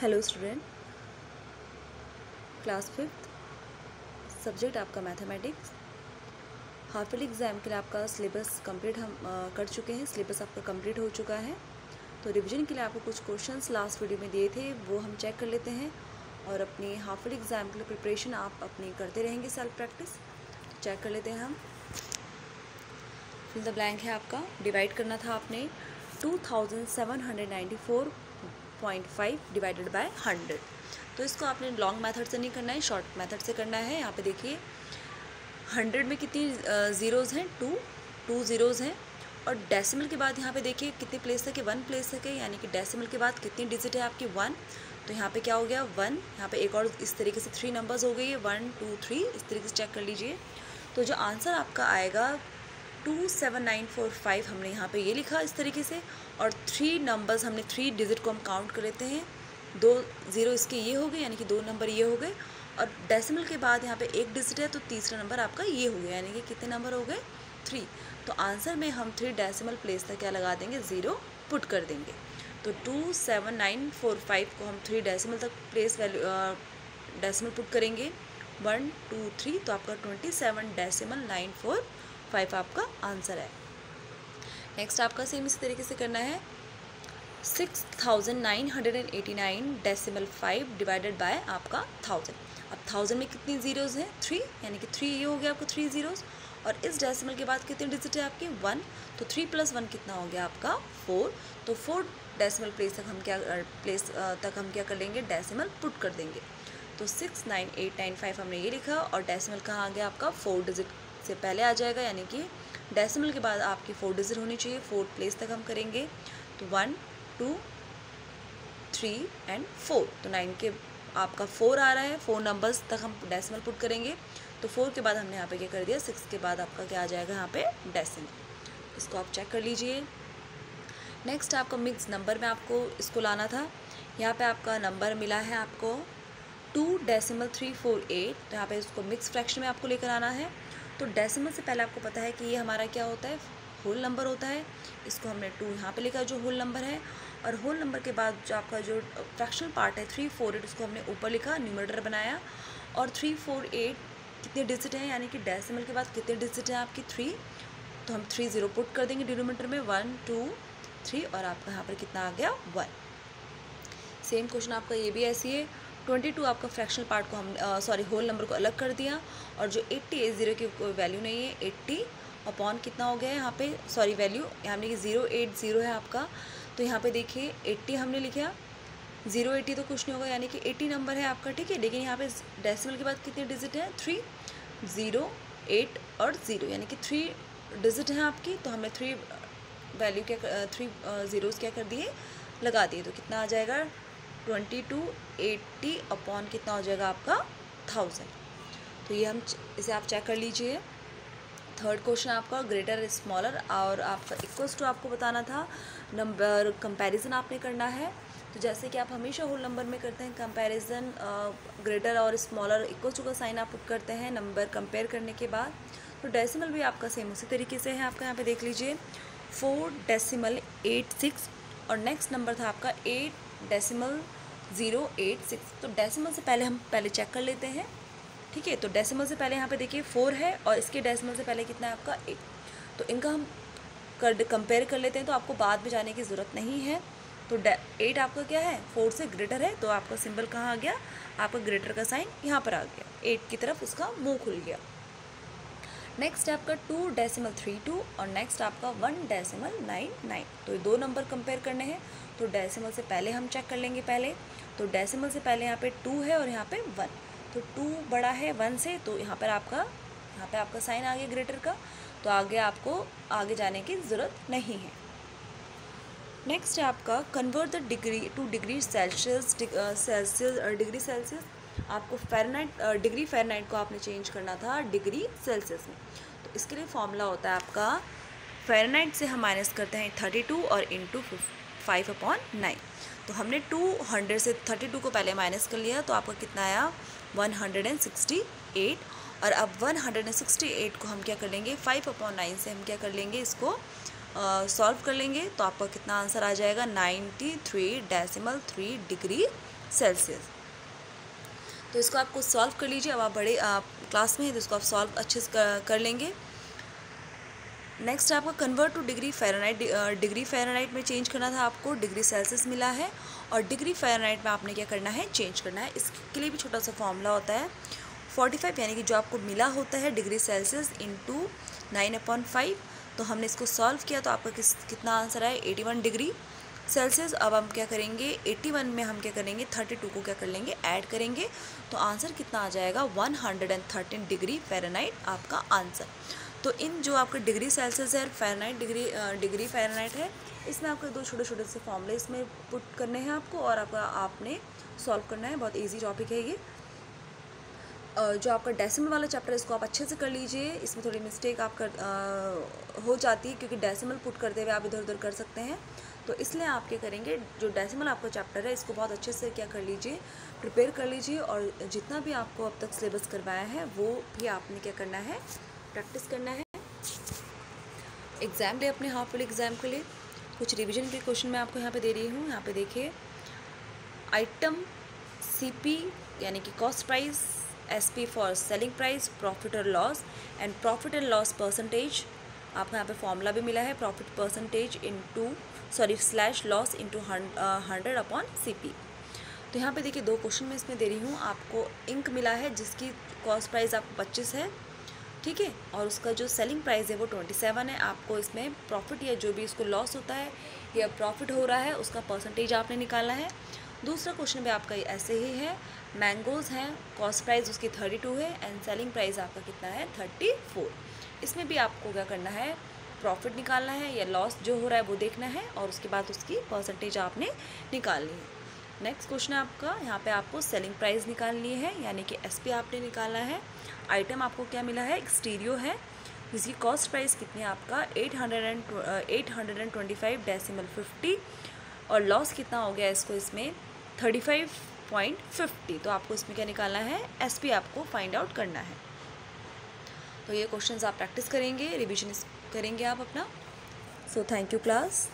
Hello student, class 5th, subject आपका mathematics. Half yearly exam के लिए आपका सिलेबस कंप्लीट हम कर चुके हैं। सिलेबस आपका कंप्लीट हो चुका है। तो रिवीजन के लिए आपको कुछ क्वेश्चंस लास्ट वीडियो में दिए थे, वो हम चेक कर लेते हैं और अपनी हाफ ईयरली एग्ज़ाम के लिए प्रिपरेशन आप अपनी करते रहेंगे, सेल्फ प्रैक्टिस। चेक कर लेते हैं हम। फिल द ब्लैंक है आपका। डिवाइड करना था आपने 2794.5 डिवाइडेड बाय 100। तो इसको आपने लॉन्ग मेथड से नहीं करना है, शॉर्ट मेथड से करना है। यहाँ पे देखिए 100 में कितनी ज़ीरोज़ हैं, टू ज़ीरोज़ हैं। और डेसिमल के बाद यहाँ पे देखिए कितने प्लेस तक है, 1 प्लेस तक है, यानी कि डेसिमल के बाद कितनी डिजिट है आपकी 1। तो यहाँ पे क्या हो गया 1। यहाँ पे एक और इस तरीके से 3 नंबर्स हो गई है, 1 2 3, इस तरीके से चेक कर लीजिए। तो जो आंसर आपका आएगा 27945, हमने यहाँ पे ये लिखा इस तरीके से। और 3 नंबर्स हमने 3 डिजिट को हम काउंट कर लेते हैं। 2 ज़ीरो इसके ये हो गए, यानी कि 2 नंबर ये हो गए। और डेसिमल के बाद यहाँ पे एक डिजिट है, तो तीसरा नंबर आपका ये हो गया, यानी कि कितने नंबर हो गए 3। तो आंसर में हम 3 डेसिमल प्लेस तक क्या लगा देंगे, 0 पुट कर देंगे। तो 27945 को हम 3 डेसिमल तक प्लेस वैल्यू डेसिमल पुट करेंगे, 1 2 3, तो आपका 27.945 आपका आंसर है। नेक्स्ट आपका सेम इसी तरीके से करना है। 6989.5 डिवाइडेड बाय आपका 1000। अब 1000 में कितनी ज़ीरोज़ हैं, 3, यानी कि 3 ये हो गया आपका 3 ज़ीरोज़। और इस डेसिमल के बाद कितनी डिजिट है आपकी 1, तो 3 + 1 कितना हो गया आपका 4। तो 4 डेसिमल प्लेस तक हम क्या कर लेंगे, डेसिमल पुट कर देंगे। तो 69895 हमने ये लिखा। और डेसिमल कहाँ आ गया आपका 4 डिजिट से पहले आ जाएगा, यानी कि डेसिमल के बाद आपकी 4 डिजिट होनी चाहिए, 4 प्लेस तक हम करेंगे। तो 1 2 3 एंड 4, तो 9 के आपका 4 आ रहा है, 4 नंबर्स तक हम डेसिमल पुट करेंगे। तो 4 के बाद हमने यहाँ पे क्या कर दिया, 6 के बाद आपका क्या आ जाएगा यहाँ पे डेसिमल। इसको आप चेक कर लीजिए। नेक्स्ट आपका मिक्स नंबर में आपको इसको लाना था। यहाँ पे आपका नंबर मिला है आपको 2.348, तो यहाँ पे इसको मिक्स फ्रैक्शन में आपको लेकर आना है। तो डेसिमल से पहले आपको पता है कि ये हमारा क्या होता है, होल नंबर होता है। इसको हमने 2 यहाँ पे लिखा जो होल नंबर है। और होल नंबर के बाद जो आपका जो फ्रैक्शनल पार्ट है 348, उसको हमने ऊपर लिखा, न्यूमरेटर बनाया। और 348 कितने डिजिट हैं, यानी कि डेसिमल के बाद कितने डिजिट हैं आपकी 3, तो हम 3 0 पुट कर देंगे डिनोमिनेटर में, 1 2 3, और आपका यहाँ पर कितना आ गया 1। सेम क्वेश्चन आपका ये भी ऐसी है। 22 आपका फ्रैक्शनल पार्ट को हम होल नंबर को अलग कर दिया। और जो 80 है, 0 की कोई वैल्यू नहीं है, 80 अपॉन कितना हो गया है यहाँ पे, वैल्यू यहाँ पे 080 है आपका। तो यहाँ पे देखिए 80 हमने लिखा, 080 तो कुछ नहीं होगा, यानी कि 80 नंबर है आपका, ठीक है। लेकिन यहाँ पे डेसिमल के बाद कितने डिजिट हैं, 3 0 8 और 0, यानी कि 3 डिजिट हैं आपकी। तो हमने 3 वैल्यू क्या 3 ज़ीरोज़ क्या कर दिए, लगा दिए। तो कितना आ जाएगा 2280 अपॉन कितना हो जाएगा आपका 1000। तो ये हम इसे आप चेक कर लीजिए। थर्ड क्वेश्चन आपका ग्रेटर स्मॉलर, और आपका इक्वल्स टू आपको बताना था, नंबर कंपैरिजन आपने करना है। तो जैसे कि आप हमेशा होल नंबर में करते हैं कंपैरिजन, ग्रेटर और स्मॉलर इक्वल टू का साइन आप पुट करते हैं नंबर कंपेयर करने के बाद। तो डेसिमल भी आपका सेम उसी तरीके से है। आपका यहाँ पे देख लीजिए 4.86, और नेक्स्ट नंबर था आपका 8.086। तो डेसिमल से पहले हम चेक कर लेते हैं, ठीक है। तो डेसिमल से पहले यहाँ पे देखिए 4 है, और इसके डेसिमल से पहले कितना है आपका 8। तो इनका हम कंपेयर कर लेते हैं, तो आपको बाद में जाने की ज़रूरत नहीं है। तो 8 आपका क्या है, 4 से ग्रेटर है, तो आपका सिंबल कहाँ आ गया, आपका ग्रेटर का साइन यहाँ पर आ गया, 8 की तरफ उसका मुँह खुल गया। नेक्स्ट आपका 2.32, और नेक्स्ट आपका 1.99। तो ये 2 नंबर कंपेयर करने हैं। तो डेसिमल से पहले हम चेक कर लेंगे पहले। तो डेसिमल से पहले यहाँ पे 2 है और यहाँ पे 1, तो 2 बड़ा है 1 से, तो यहाँ पे आपका साइन आ गया ग्रेटर का। तो आगे आपको आगे जाने की ज़रूरत नहीं है। नेक्स्ट है आपका convert the degree two degree Celsius, degree Celsius. आपको फ़ारेनहाइट डिग्री फ़ारेनहाइट को आपने चेंज करना था डिग्री सेल्सियस में। तो इसके लिए फॉर्मूला होता है आपका, फ़ारेनहाइट से हम माइनस करते हैं 32 और इंटू 5/9। तो हमने 200 से 32 को पहले माइनस कर लिया, तो आपका कितना आया 168। और अब 168 को हम क्या कर लेंगे, 5/9 से हम क्या कर लेंगे, इसको सॉल्व कर लेंगे। तो आपका कितना आंसर आ जाएगा 93.3 डिग्री सेल्सियस। तो इसको आपको सॉल्व कर लीजिए। अब आप बड़े क्लास में हैं तो इसको आप सॉल्व अच्छे से कर लेंगे। नेक्स्ट आपका convert two degree Fahrenheit. Degree Fahrenheit में चेंज करना था आपको, डिग्री सेल्सियस मिला है और डिग्री फ़ारेनहाइट में आपने क्या करना है, चेंज करना है। इसके लिए भी छोटा सा फॉर्मूला होता है 45, यानी कि जो आपको मिला होता है डिग्री सेल्सियस इंटू 9/5। तो हमने इसको सॉल्व किया तो आपका कितना आंसर आया, 81 डिग्री सेल्सियस। अब हम क्या करेंगे, 81 में हम क्या करेंगे, 32 को क्या कर लेंगे, ऐड करेंगे। तो आंसर कितना आ जाएगा, 113 डिग्री फ़ारेनहाइट आपका आंसर। तो इन जो आपका डिग्री सेल्सियस है, फ़ारेनहाइट डिग्री फ़ारेनहाइट है, इसमें आपको दो छोटे छोटे से फॉर्मूले इसमें पुट करने हैं आपको और आपने सॉल्व करना है। बहुत इजी टॉपिक है ये। जो आपका डेसिमल वाला चैप्टर है इसको आप अच्छे से कर लीजिए। इसमें थोड़ी मिस्टेक आप हो जाती है क्योंकि डेसिमल पुट करते हुए आप इधर उधर कर सकते हैं। तो इसलिए आप क्या करेंगे, जो डेसिमल आपका चैप्टर है इसको बहुत अच्छे से क्या कर लीजिए, प्रिपेयर कर लीजिए। और जितना भी आपको अब तक सिलेबस करवाया है वो भी आपने क्या करना है, प्रैक्टिस करना है। एग्ज़ाम डे अपने हाफ ईयरली एग्ज़ाम के लिए कुछ रिवीजन के क्वेश्चन मैं आपको यहाँ पे दे रही हूँ। यहाँ पे देखिए, आइटम CP यानी कि cost price, SP for selling price, profit और loss and profit and loss percentage. आपको यहाँ पे फॉर्मूला भी मिला है, profit percentage slash loss into 100/CP। तो यहाँ पे देखिए दो क्वेश्चन मैं इसमें दे रही हूँ। आपको इंक मिला है जिसकी कॉस्ट प्राइस आपको 25 है, ठीक है, और उसका जो सेलिंग प्राइस है वो 27 है। आपको इसमें प्रॉफिट या जो भी इसको लॉस होता है या प्रॉफिट हो रहा है उसका परसेंटेज आपने निकालना है। दूसरा क्वेश्चन भी आपका ऐसे ही है, मैंगोज़ हैं, कॉस्ट प्राइस उसकी 32 है एंड सेलिंग प्राइस आपका कितना है, 34। इसमें भी आपको क्या करना है, प्रॉफिट निकालना है या लॉस जो हो रहा है वो देखना है और उसके बाद उसकी परसेंटेज आपने निकालनी है। नेक्स्ट क्वेश्चन है आपका, यहाँ पे आपको सेलिंग प्राइस निकालनी है यानी कि SP आपने निकालना है। आइटम आपको क्या मिला है, एक स्टीरियो है जिसकी कॉस्ट प्राइस कितनी है आपका 825/50 और लॉस कितना हो गया इसको इसमें 35.50। तो आपको इसमें क्या निकालना है, SP आपको फाइंड आउट करना है। तो ये क्वेश्चंस आप प्रैक्टिस करेंगे, रिविजन करेंगे आप अपना। So thank you class.